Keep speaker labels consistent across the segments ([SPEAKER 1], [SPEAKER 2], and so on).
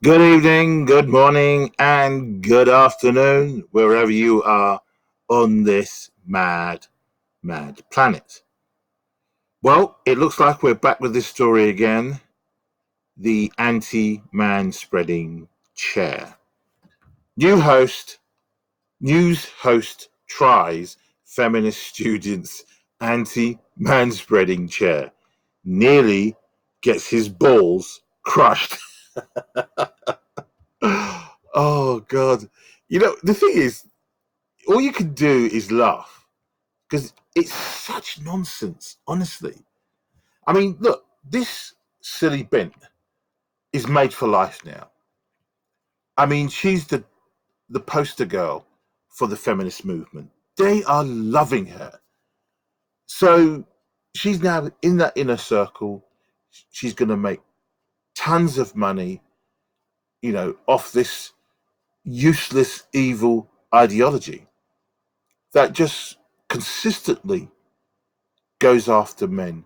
[SPEAKER 1] Good evening, good morning, and good afternoon, wherever you are on this mad planet. Well, it looks like we're back with this story again, the anti-manspreading chair. News host tries feminist students' anti-manspreading chair. Nearly gets his balls crushed. Oh God. The thing is, all you can do is laugh because it's such nonsense, honestly. I mean, look, this silly bint is made for life now. I mean, she's the poster girl for the feminist movement. They are loving her. So she's now in that inner circle. She's going to make tons of money, off this useless, evil ideology that just consistently goes after men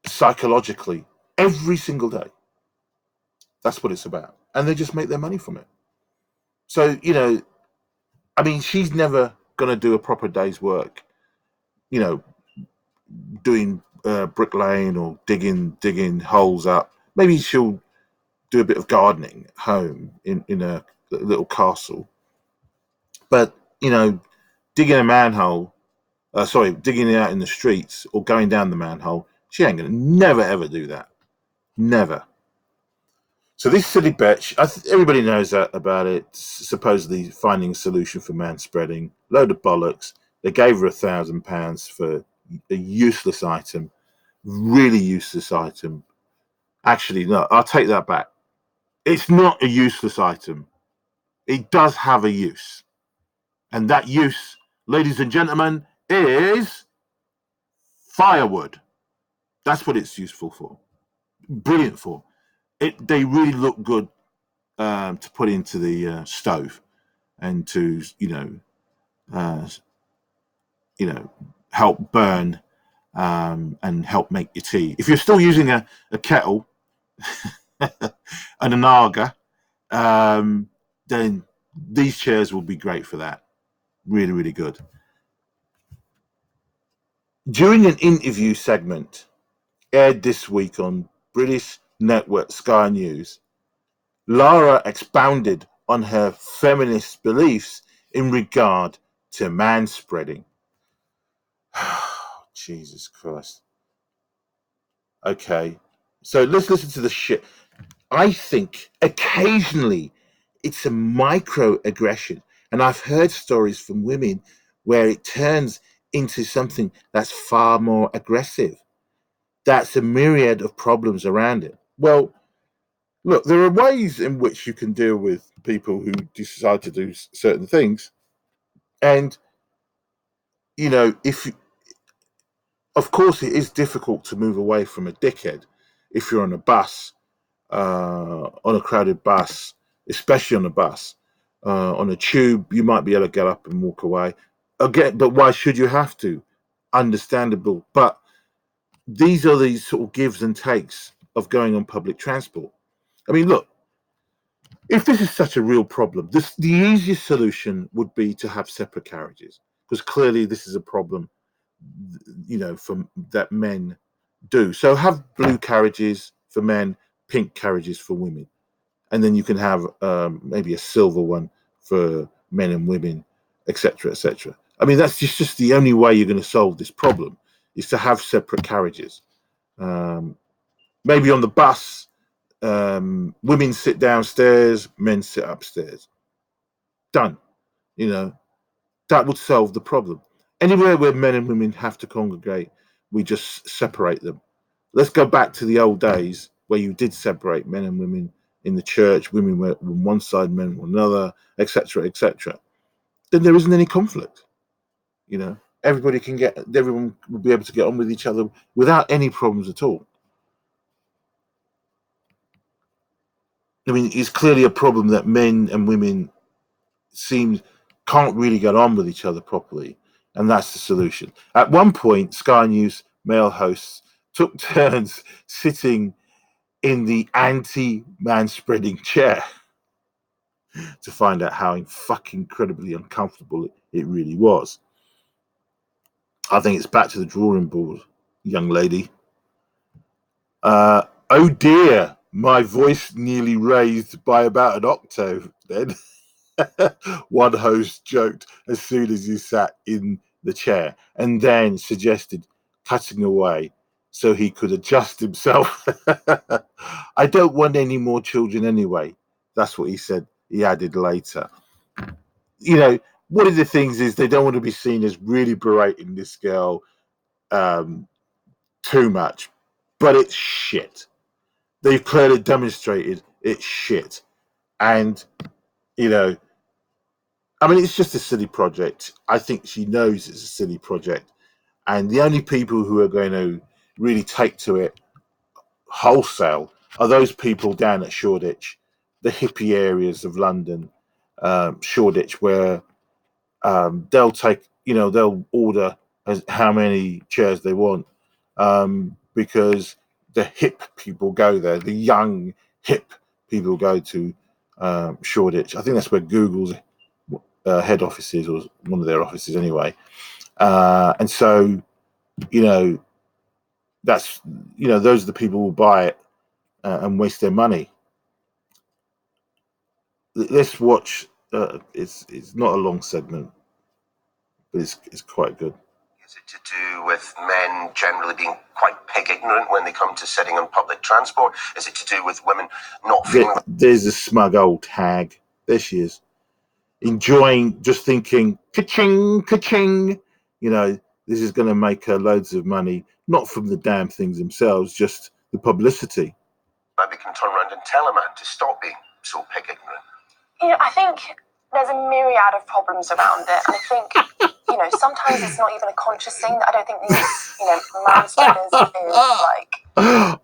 [SPEAKER 1] psychologically every single day. That's what it's about. And they just make their money from it. So, I mean, she's never going to do a proper day's work, you know, doing bricklaying or digging holes up. Maybe she'll do a bit of gardening at home in a little castle. But, digging a manhole, digging it out in the streets or going down the manhole, she ain't going to never, ever do that. Never. So this silly bitch, everybody knows that about it, supposedly finding a solution for manspreading. Load of bollocks. They gave her £1,000 for a useless item, really useless item. Actually, no, I'll take that back. It's not a useless item. It does have a use. And that use, ladies and gentlemen, is firewood. That's what it's useful for. Brilliant for. They really look good to put into the stove and to help burn and help make your tea. If you're still using a kettle and an auger, then these chairs will be great for that. Really, really good. During an interview segment aired this week on British network Sky News, Lara expounded on her feminist beliefs in regard to manspreading. Jesus Christ. Okay, so let's listen to the shit. I think occasionally it's a microaggression, and I've heard stories from women where it turns into something that's far more aggressive. That's a myriad of problems around it. Well, look, there are ways in which you can deal with people who decide to do certain things. And, of course, it is difficult to move away from a dickhead if you're on a bus, on a crowded bus, especially on a bus. On a tube, you might be able to get up and walk away. Again, but why should you have to? Understandable. But these are these sort of gives and takes of going on public transport. I mean, look, if this is such a real problem, the easiest solution would be to have separate carriages, because clearly this is a problem, that men do. So have blue carriages for men, pink carriages for women, and then you can have maybe a silver one for men and women, etc., etc. I mean, that's just the only way you're going to solve this problem is to have separate carriages. Maybe on the bus, women sit downstairs, men sit upstairs. Done. That would solve the problem. Anywhere where men and women have to congregate, we just separate them. Let's go back to the old days where you did separate men and women in the church. Women were on one side, men on another, etc., etc. Then there isn't any conflict. Everyone will be able to get on with each other without any problems at all. I mean, it's clearly a problem that men and women can't really get on with each other properly, and that's the solution. At one point, Sky News male hosts took turns sitting in the anti-manspreading chair to find out how fucking incredibly uncomfortable it really was. I think it's back to the drawing board, young lady. Oh dear, my voice nearly raised by about an octave then. One host joked as soon as he sat in the chair, and then suggested cutting away so he could adjust himself. I don't want any more children anyway. That's what he said. He added later. You know, one of the things is they don't want to be seen as really berating this girl too much, but it's shit. They've clearly demonstrated it's shit. And, you know, I mean, it's just a silly project. I think she knows it's a silly project. And the only people who are going to really take to it wholesale are those people down at Shoreditch, the hippie areas of London, Shoreditch, where they'll take, you know, they'll order how many chairs they want because the hip people go there, the young hip people go to Shoreditch. I think that's where Google's head office is, or one of their offices anyway. And so, you know, that's, you know, those are the people who buy it and waste their money. Let's watch. It's not a long segment, but it's quite good.
[SPEAKER 2] Is it to do with men generally being quite pig ignorant when they come to sitting on public transport? Is it to do with women not feeling...
[SPEAKER 1] There's a smug old hag. There she is. Enjoying, just thinking, ka-ching, ka-ching. You know, this is going to make her loads of money, not from the damn things themselves, just the publicity.
[SPEAKER 2] Maybe can turn around and tell a man to stop being so pig ignorant.
[SPEAKER 3] You know, I think there's a myriad of problems around it. And I think, you know, sometimes it's not even a conscious thing. I don't think these, you know, manspreaders is like...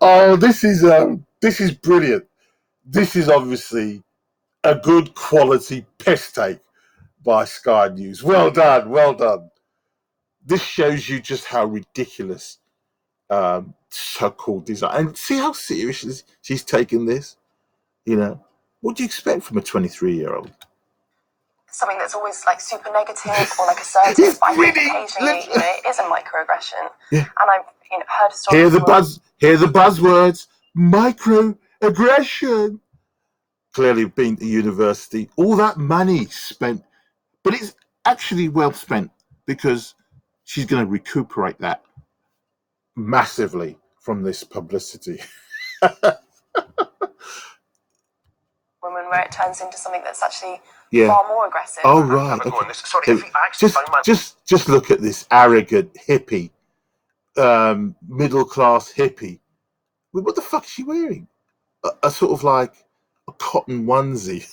[SPEAKER 1] Oh, this is brilliant. This is obviously a good quality piss take by Sky News. Well done, well done. This shows you just how ridiculous so-called design. And see how seriously she's taken this. You know, what do you expect from a 23-year-old?
[SPEAKER 3] Something that's always like super negative or like assertive. I think occasionally, you know, it is a microaggression.
[SPEAKER 1] Yeah.
[SPEAKER 3] And I've, you know, heard stories.
[SPEAKER 1] Hear the buzzwords. Microaggression. Clearly been to university. All that money spent, but it's actually well spent because she's going to recuperate that massively from this publicity.
[SPEAKER 3] Women, where it turns into something that's actually
[SPEAKER 1] Yeah.
[SPEAKER 3] far more aggressive.
[SPEAKER 1] Oh right.
[SPEAKER 2] Okay. Sorry,
[SPEAKER 1] Just look at this arrogant hippie, middle class hippie. What the fuck is she wearing? A sort of like a cotton onesie.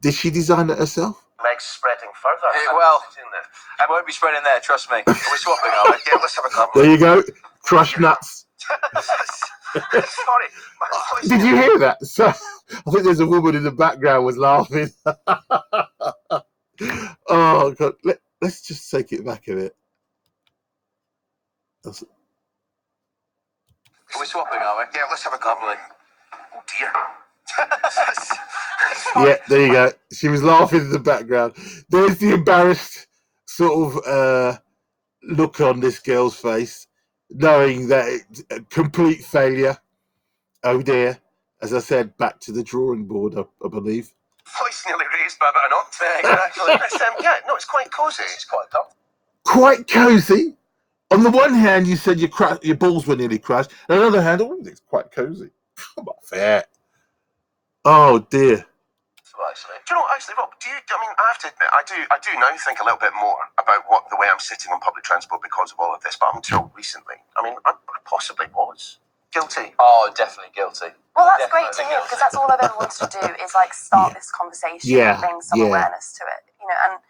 [SPEAKER 1] Did she design it herself?
[SPEAKER 2] Meg's spreading further.
[SPEAKER 4] Well, I won't be spreading there, trust me. Are we swapping, are we?
[SPEAKER 2] Yeah, let's have a couple.
[SPEAKER 1] There you go. Crush nuts.
[SPEAKER 2] Sorry.
[SPEAKER 1] Did you hear that? So, I think there's a woman in the background was laughing. Oh God! Let's just take it back a bit.
[SPEAKER 4] Are we swapping, are we?
[SPEAKER 2] Yeah, let's have a couple. Oh dear.
[SPEAKER 1] Yeah, there you go. She was laughing in the background. There's the embarrassed sort of look on this girl's face, knowing that it's a complete failure. Oh dear. As I said, back to the drawing board, I believe.
[SPEAKER 2] Voice nearly raised by about an octave, actually. Yeah, no, it's quite cosy. It's quite comfortable.
[SPEAKER 1] Quite cozy. On the one hand, you said your balls were nearly crushed. On the other hand, it's quite cozy. Come on, fair. Oh dear.
[SPEAKER 2] Actually, do you know? Actually, Rob, I mean, I have to admit, I do now think a little bit more about the way I'm sitting on public transport because of all of this. But until recently, I mean, I possibly was guilty.
[SPEAKER 4] Oh, definitely guilty.
[SPEAKER 3] Well, that's great to hear because that's all I've ever wanted to do is like start this conversation and bring some awareness to it. You know, and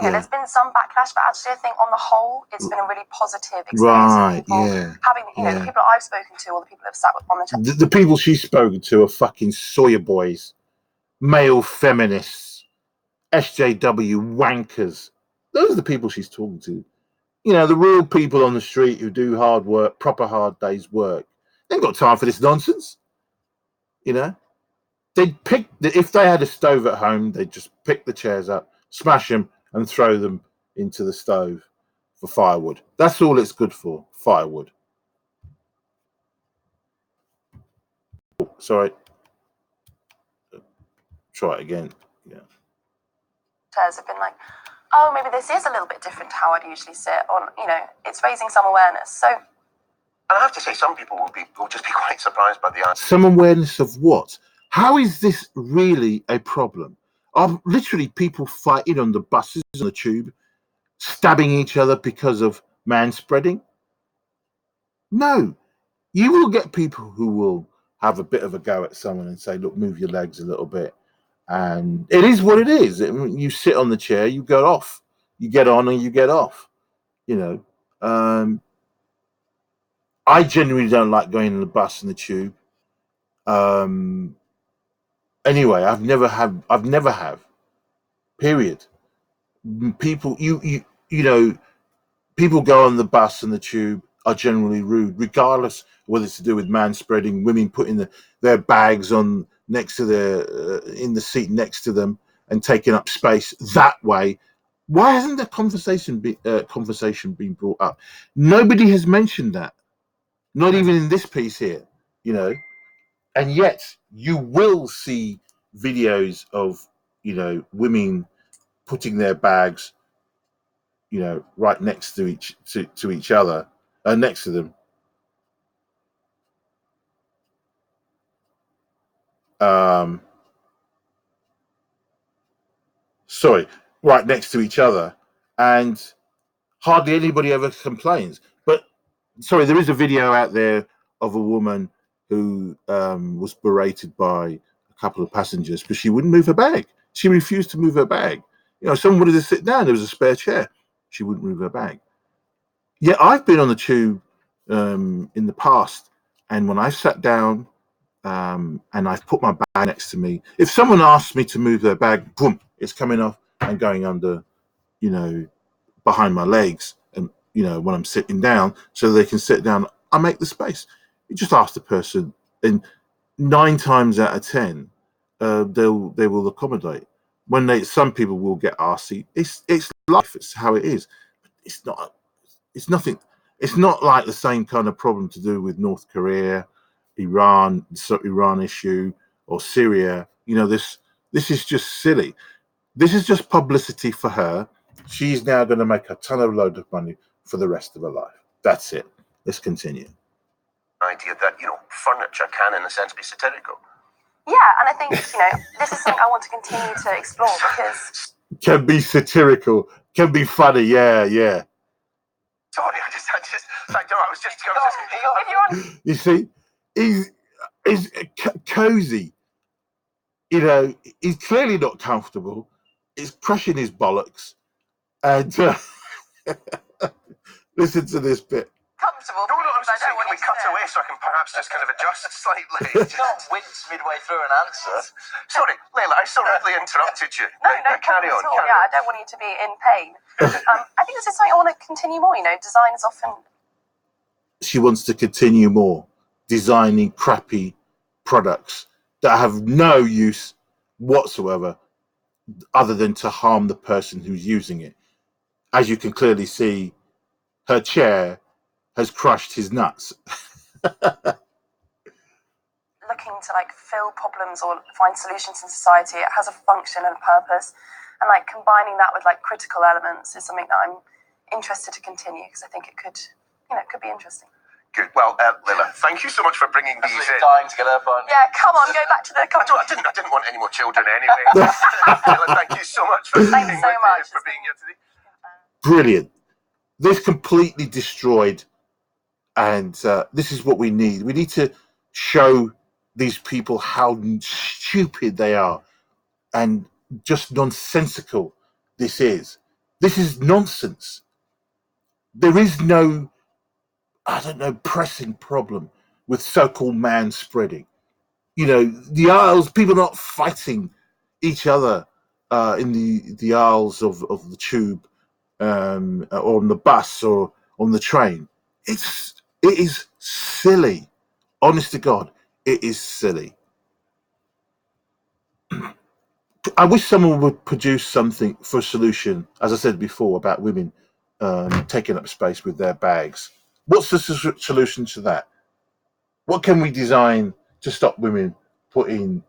[SPEAKER 3] you know, there's been some backlash, but actually, I think on the whole, it's been a really positive experience. Having, you know, the people I've spoken to or the people that have sat on the chat.
[SPEAKER 1] The people she's spoken to are fucking soya boys, male feminists, SJW wankers. Those are the people she's talking to. You know, the real people on the street who do hard work, proper hard days work. They ain't got time for this nonsense. You know, they'd pick if they had a stove at home, they'd just pick the chairs up, smash them, and throw them into the stove for firewood. That's all it's good for, firewood. Oh, sorry. Try it again. Yeah.
[SPEAKER 3] Chairs have been like, oh, maybe this is a little bit different to how I'd usually sit. Or, you know, it's raising some awareness. So,
[SPEAKER 2] and I have to say, some people will just be quite surprised by the answer.
[SPEAKER 1] Some awareness of what? How is this really a problem? Are literally people fighting on the buses, on the tube, stabbing each other because of manspreading? No. You will get people who will have a bit of a go at someone and say, look, move your legs a little bit. And it is what it is. You sit on the chair, you go off. You get on and you get off. You know, I genuinely don't like going on the bus and the tube. Anyway, I've never have. Period. People, you know, people go on the bus and the tube are generally rude, regardless whether it's to do with manspreading, women putting their bags on next to in the seat next to them and taking up space that way. Why hasn't the conversation been brought up? Nobody has mentioned that, not even in this piece here, you know. And yet you will see videos of, you know, women putting their bags, you know, right next to each other, next to them. Right next to each other, and hardly anybody ever complains. But sorry, there is a video out there of a woman who was berated by a couple of passengers because she wouldn't move her bag. She refused to move her bag. You know, someone wanted to sit down. There was a spare chair. She wouldn't move her bag. Yeah, I've been on the tube in the past, and when I've sat down and I've put my bag next to me, if someone asks me to move their bag, boom, it's coming off and going under, you know, behind my legs, and you know, when I'm sitting down, so they can sit down, I make the space. You just ask the person, and 9 times out of 10, they will accommodate. Some people will get arsy. It's life. It's how it is. It's not. It's nothing. It's not like the same kind of problem to do with North Korea, Iran issue, or Syria. You know, this is just silly. This is just publicity for her. She's now going to make a ton of load of money for the rest of her life. That's it. Let's continue.
[SPEAKER 2] Idea that, you know, furniture can, in a sense, be satirical.
[SPEAKER 3] Yeah, and I think, you know, this is something I want to continue to explore because...
[SPEAKER 1] Can be satirical. Can be funny. Yeah.
[SPEAKER 2] Sorry, I was just...
[SPEAKER 1] You see, he's cozy. You know, he's clearly not comfortable. It's crushing his bollocks. And listen to this bit.
[SPEAKER 3] Comfortable.
[SPEAKER 2] No, I was just saying, can we cut away so I can perhaps just kind of adjust slightly?
[SPEAKER 4] Don't wince midway through an answer.
[SPEAKER 2] Sorry, Layla, I so rudely interrupted you.
[SPEAKER 3] No,
[SPEAKER 2] carry on.
[SPEAKER 3] Yeah, I don't want you to be in pain. I think this is something I want to continue more. You know, design is often...
[SPEAKER 1] She wants to continue more designing crappy products that have no use whatsoever other than to harm the person who's using it. As you can clearly see, her chair has crushed his nuts.
[SPEAKER 3] Looking to like fill problems or find solutions in society, it has a function and a purpose, and like combining that with like critical elements is something that I'm interested to continue because I think it could be interesting.
[SPEAKER 2] Good. Well, Lila, thank you so much for bringing these in.
[SPEAKER 4] Dying to get up on.
[SPEAKER 3] Yeah, come on, go back to the country.
[SPEAKER 2] I didn't want any more children anyway. Lila, thank you so much for being here today.
[SPEAKER 1] Brilliant. This completely destroyed, and this is what we need. We need to show these people how stupid they are and just nonsensical this is. This is nonsense. There is no, pressing problem with so-called manspreading. You know, the aisles, people are not fighting each other in the aisles of the tube or on the bus or on the train. It is silly. Honest to God, it is silly. I wish someone would produce something for a solution, as I said before, about women taking up space with their bags. What's the solution to that? What can we design to stop women putting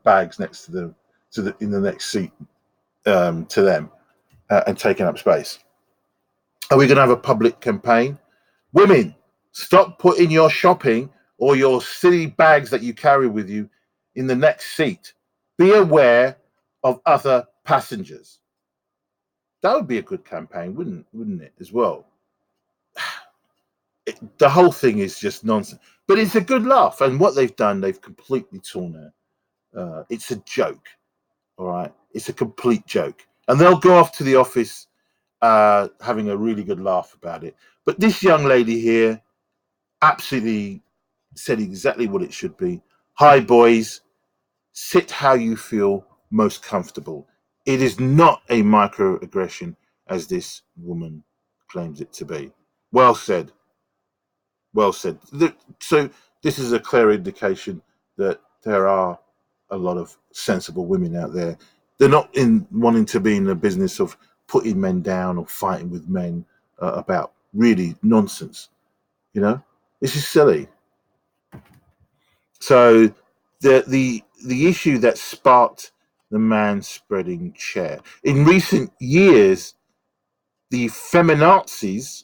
[SPEAKER 1] bags next to them, in the next seat to them, and taking up space? Are we going to have a public campaign? Women, stop putting your shopping or your silly bags that you carry with you in the next seat. Be aware of other passengers. That would be a good campaign, wouldn't it, as well? The whole thing is just nonsense. But it's a good laugh. And what they've done, they've completely torn it. It's a joke, all right? It's a complete joke. And they'll go off to the office having a really good laugh about it. But this young lady here absolutely said exactly what it should be. Hi, boys. Sit how you feel most comfortable. It is not a microaggression as this woman claims it to be. Well said. Well said. So this is a clear indication that there are a lot of sensible women out there. They're not wanting to be in the business of putting men down or fighting with men about really nonsense. You know, this is silly. So the issue that sparked the manspreading chair in recent years, the feminazis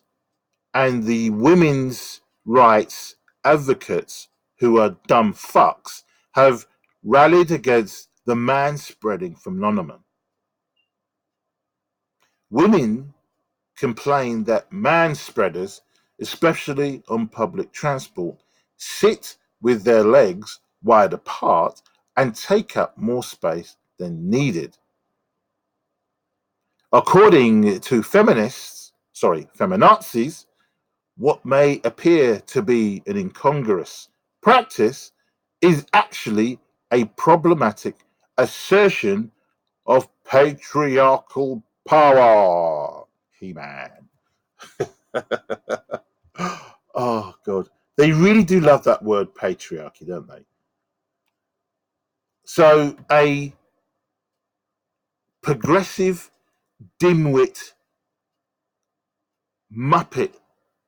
[SPEAKER 1] and the women's rights advocates who are dumb fucks have rallied against the manspreading phenomenon. Women complain that manspreaders, especially on public transport, sit with their legs wide apart and take up more space than needed. According to feminists, feminazis, what may appear to be an incongruous practice is actually a problematic assertion of patriarchal power. He-Man. Oh, God. They really do love that word patriarchy, don't they? So a progressive, dimwit muppet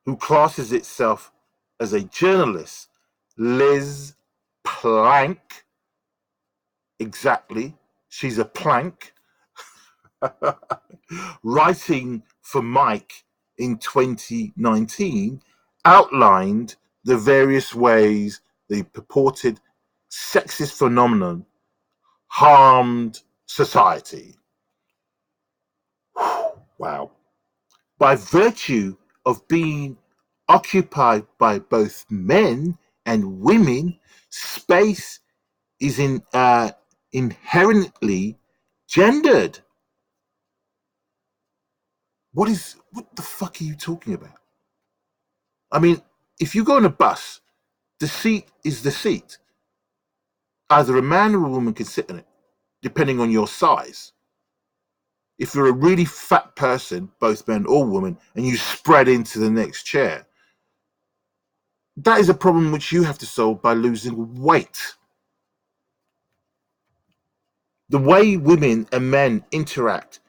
[SPEAKER 1] who classes itself as a journalist, Liz Plank, exactly, she's a plank, writing for Mike in 2019, outlined the various ways the purported sexist phenomenon harmed society. Wow. By virtue of being occupied by both men and women, space is inherently gendered. What the fuck are you talking about? I mean, if you go on a bus, the seat is the seat. Either a man or a woman can sit in it, depending on your size. If you're a really fat person, both men or women, and you spread into the next chair, that is a problem which you have to solve by losing weight. The way women and men interact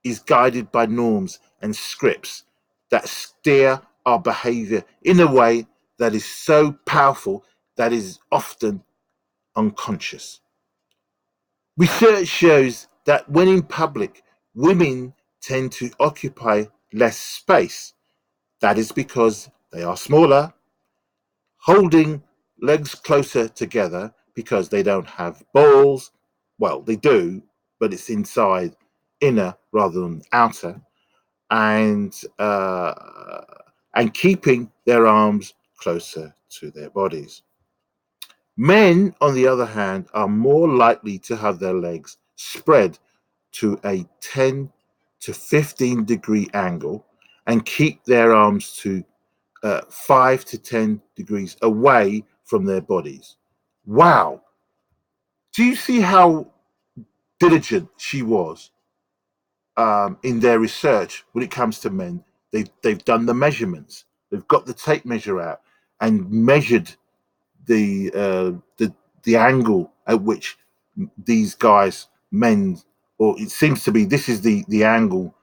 [SPEAKER 1] is guided by norms and scripts that steer our behavior in a way that is so powerful that is often unconscious. Research shows that when in public, women tend to occupy less space. That is because they are smaller, holding legs closer together because they don't have balls. Well, they do, but it's inside, inner rather than outer, and keeping their arms closer to their bodies. Men, on the other hand, are more likely to have their legs spread to a 10 to 15 degree angle and keep their arms to 5 to 10 degrees away from their bodies. Wow. Do you see how diligent she was in their research when it comes to men? They've done the measurements. They've got the tape measure out and measured the angle at which these guys, men, or it seems to be this is the angle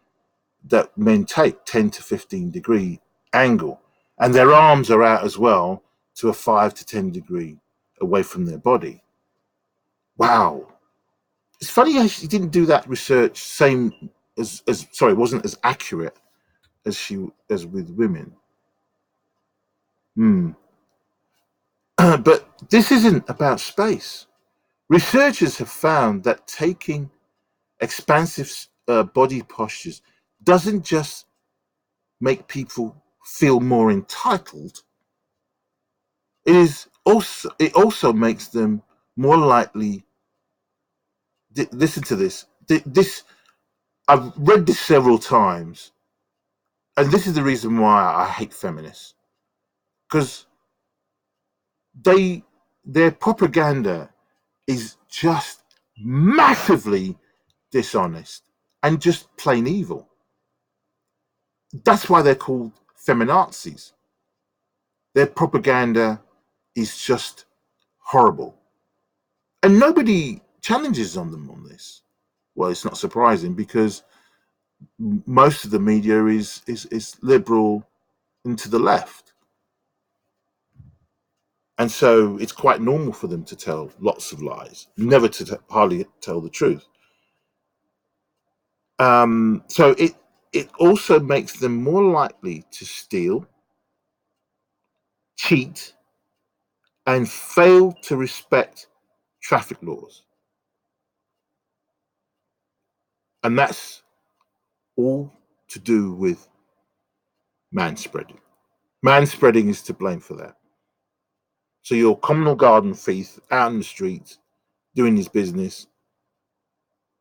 [SPEAKER 1] that men take, 10 to 15 degree angle, and their arms are out as well to a 5 to 10 degree away from their body. Wow. It's funny how she didn't do that research wasn't as accurate as with women. But this isn't about space. Researchers have found that taking expansive body postures doesn't just make people feel more entitled. It also makes them more likely. Listen to this. I've read this several times, and this is the reason why I hate feminists, because their propaganda is just massively dishonest and just plain evil. That's why they're called feminazis. Their propaganda is just horrible. And nobody challenges on them on this. Well, it's not surprising because most of the media is liberal and to the left. And so it's quite normal for them to tell lots of lies, never to hardly tell the truth. So it also makes them more likely to steal, cheat, and fail to respect traffic laws. And that's all to do with manspreading. Manspreading is to blame for that. So your communal garden thief out in the street doing his business,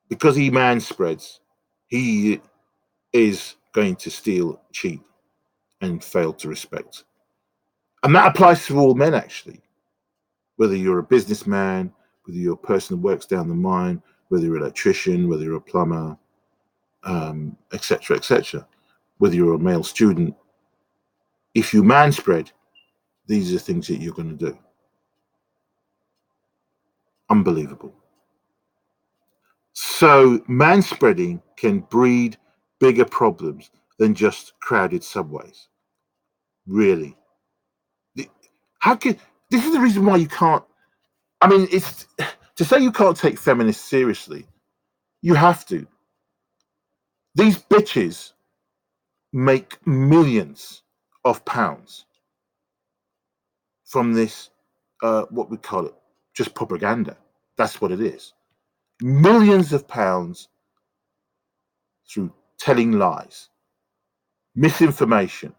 [SPEAKER 1] because he manspreads, he is going to steal, cheat, and fail to respect. And that applies to all men, actually. Whether you're a businessman, whether you're a person who works down the mine, whether you're an electrician, whether you're a plumber, etc., etc., whether you're a male student, if you manspread, these are things that you're going to do. Unbelievable. So manspreading can breed bigger problems than just crowded subways. Really. This is the reason why you can't, I mean, it's to say you can't take feminists seriously, you have to. These bitches make millions of pounds from this, what we call it, just propaganda. That's what it is. Millions of pounds through telling lies, misinformation,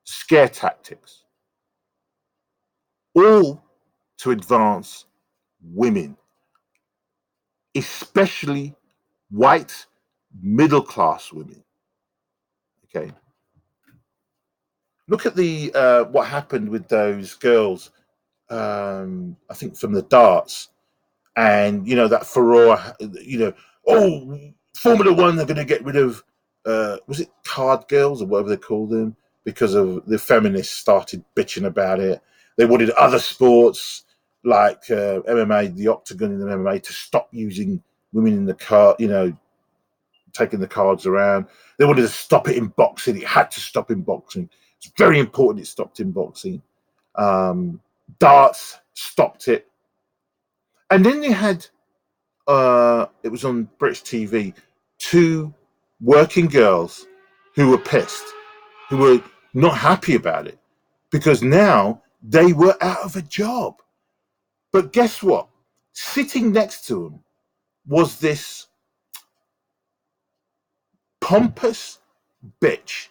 [SPEAKER 1] scare tactics, all to advance women, especially white middle-class women. Okay. Look at what happened with those girls, I think from the darts, and that furore, Formula One, they're going to get rid of, was it card girls or whatever they call them, because of the feminists started bitching about it. They wanted other sports like MMA, the octagon in the MMA, to stop using women in the car, taking the cards around. They wanted to stop it in boxing. It had to stop in boxing. It's very important it stopped in boxing. Darts stopped it. And then they had, it was on British TV, 2 working girls who were pissed, who were not happy about it, because now they were out of a job. But guess what? Sitting next to them was this pompous bitch.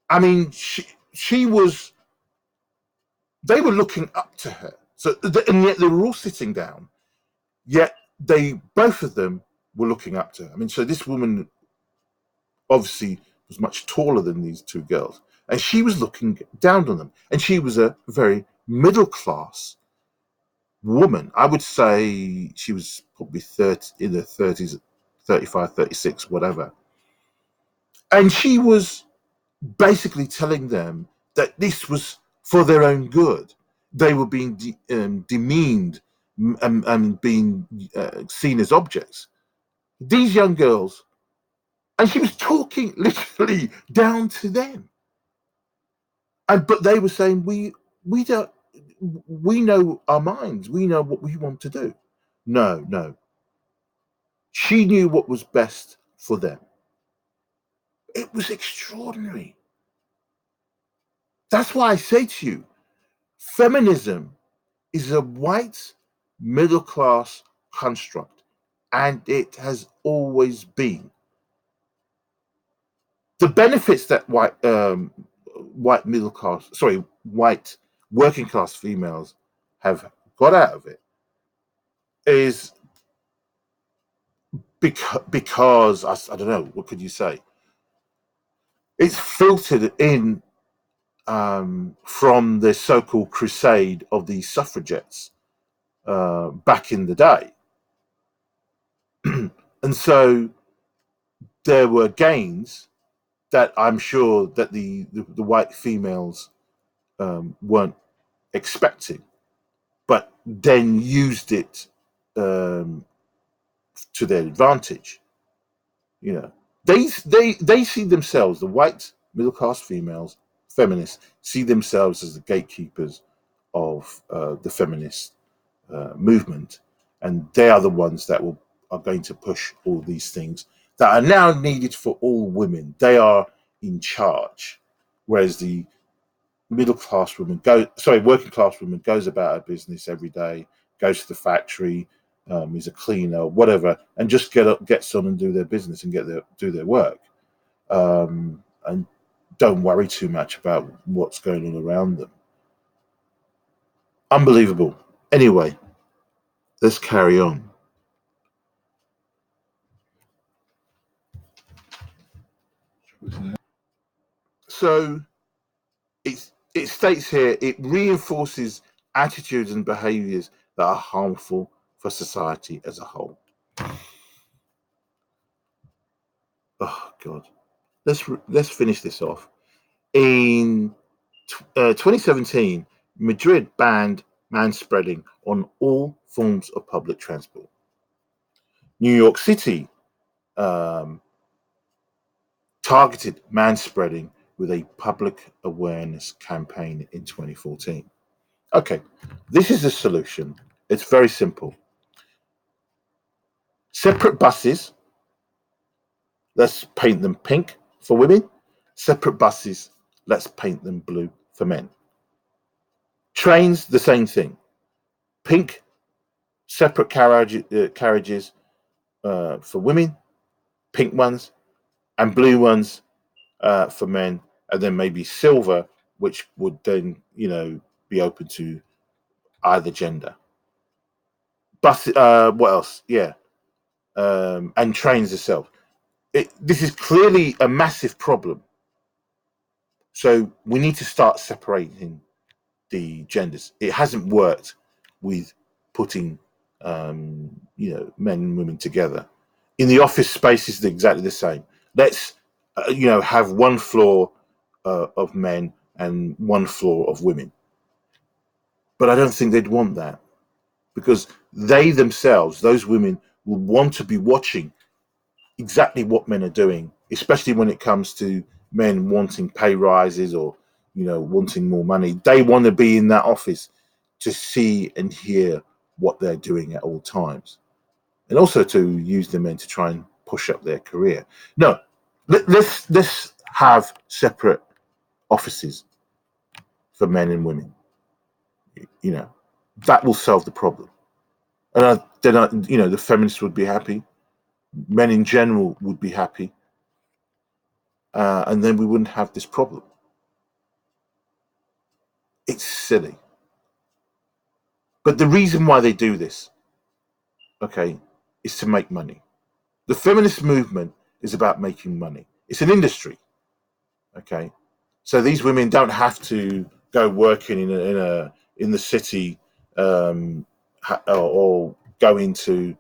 [SPEAKER 1] I mean, she was, they were looking up to her. So, and yet they were all sitting down, yet both of them were looking up to her. I mean, so this woman obviously was much taller than these 2 girls, and she was looking down on them. And she was a very middle class woman. I would say she was probably in her 30s, 35, 36, whatever. And she was basically telling them that this was for their own good. they were being demeaned and being seen as objects. These young girls, and she was talking literally down to them, but they were saying, we know our minds, we know what we want to do. No, she knew what was best for them. It was extraordinary. That's why I say to you, feminism is a white middle class construct, and it has always been. The benefits that white working class females have got out of it is because I don't know, what could you say? It's filtered in from the so-called crusade of the suffragettes back in the day. And so there were gains that I'm sure that the white females weren't expecting, but then used it to their advantage. You know, they see themselves, the white middle class females, feminists, see themselves as the gatekeepers of the feminist movement, and they are the ones that are going to push all these things that are now needed for all women. They are in charge, whereas the working class woman goes about her business every day, goes to the factory, is a cleaner, whatever, and just gets on and do their business and do their work, and don't worry too much about what's going on around them. Unbelievable. Anyway, let's carry on. So it states here, it reinforces attitudes and behaviors that are harmful for society as a whole. Oh God, let's finish this off. In 2017, Madrid banned manspreading on all forms of public transport. New York City targeted manspreading with a public awareness campaign in 2014. Okay, this is the solution. It's very simple. Separate buses, let's paint them pink for women. Separate buses, let's paint them blue for men. Trains, the same thing. Pink, separate carriages for women, pink ones, and blue ones for men, and then maybe silver, which would then, be open to either gender. Bus, what else? Yeah, and trains itself. This is clearly a massive problem. So we need to start separating the genders. It hasn't worked with putting, men and women together. In the office space is exactly the same. Let's, have one floor of men and one floor of women. But I don't think they'd want that, because they themselves, those women, will want to be watching exactly what men are doing, especially when it comes to men wanting pay rises or, wanting more money. They want to be in that office to see and hear what they're doing at all times, and also to use the men to try and push up their career. No, let's have separate offices for men and women. That will solve the problem. And then the feminists would be happy. Men in general would be happy. And then we wouldn't have this problem. It's silly. But the reason why they do this, okay, is to make money. The feminist movement is about making money. It's an industry, okay? So these women don't have to go working in the city or go into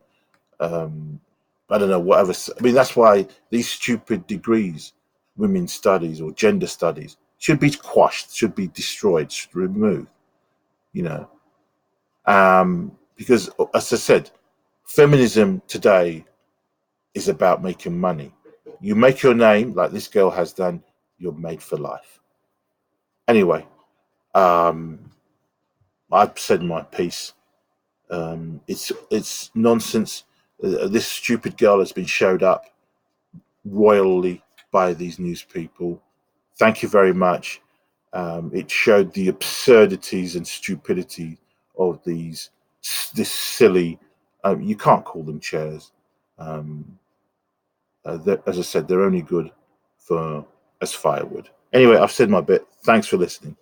[SPEAKER 1] I don't know, whatever. I mean, that's why these stupid degrees, women's studies or gender studies, should be quashed, should be destroyed, should be removed. because, as I said, feminism today is about making money. You make your name, like this girl has done, you're made for life. Anyway, I've said my piece. It's nonsense. This stupid girl has been showed up royally by these news people. Thank you very much. It showed the absurdities and stupidity of this silly. You can't call them chairs. As I said, they're only good as firewood. Anyway, I've said my bit. Thanks for listening.